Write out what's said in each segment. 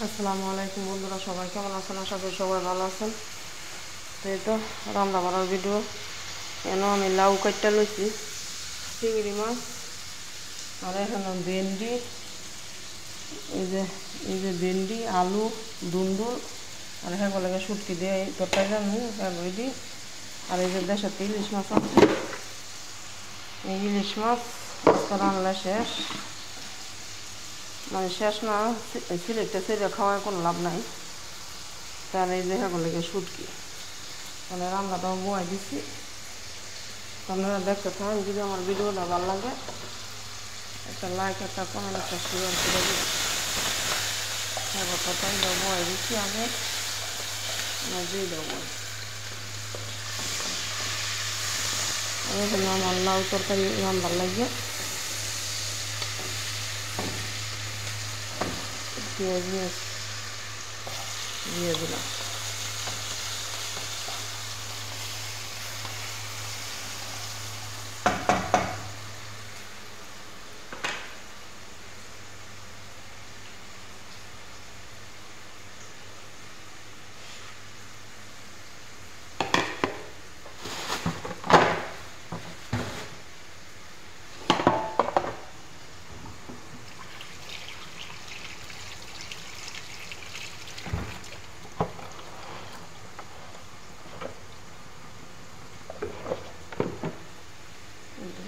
আসসালামু আলাইকুম বন্ধুরা, সবাই কেমন আছেন? আশা করি সবাই ভালো আছেন। তো এই তো রান্না বান্নার ভিডিও। এনে আমি লাউ কাটটা লইছি, চিংড়ি মাছ, আর এখানে ভেন্ডি, এই যে ভেন্ডি, আলু, দুন্দুল, আর হ্যাঁ বলে শুটকি দিয়ে তরকারি রান্না রেডি। আর এই যে দেশের ইলিশ মাছ আছে, এই ইলিশ মাছ আজকে রান্না শেষ, মানে শেষ না, সিলেটটা ছেড়ে খাওয়ায় কোনো লাভ নাই। তাহলে এই যে হ্যাঁ বলে শুটকি, তাহলে রান্নাটাও বয়ে দিচ্ছি। আপনারা দেখতে থাকেন। যদি আমার ভিডিওটা ভালো লাগে একটা লাইক, একটা কমেন্ট, একটা শেয়ার করে দিন। কথাটাই বয়ে দিচ্ছি, আগে দিয়ে দেবো। এখানে আমার লাউ তরকারি রান্নার লাগে পেঁয়াজ দিয়ে দিলাম।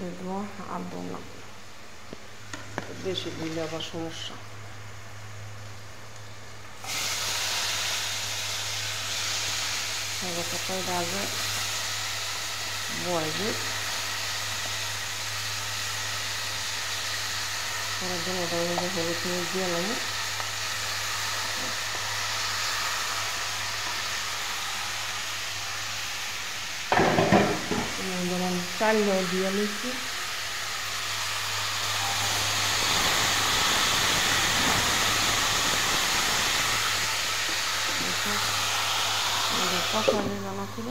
দেবো আর বললাম বেশি দিলে আবার সমস্যা। তরকারিটা আগে বয়ে দিই, করার জন্য ওটা হলুদ মরিচ দিয়ে লাগে। যেমন চাল দিয়ে নিচ্ছি, কষা দিয়ে জানা ছিল।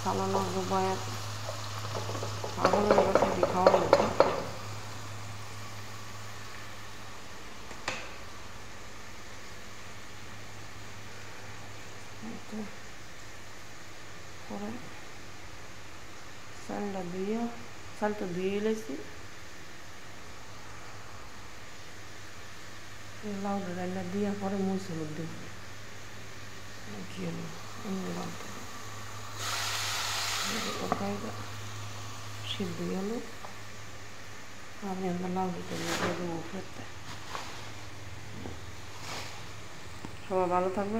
সালানো বয়াত পাগলের কাছে খাওয়া যেত। পরে চালটা ধুয়ে লেছি, লাউ ডাইলা দিয়ে পরে মরিচ হলুদ দিব, তরকারিটা সিদ্ধ গেল। আমি লাউ দিতে দেবো ফেরতে। সবাই ভালো থাকবে।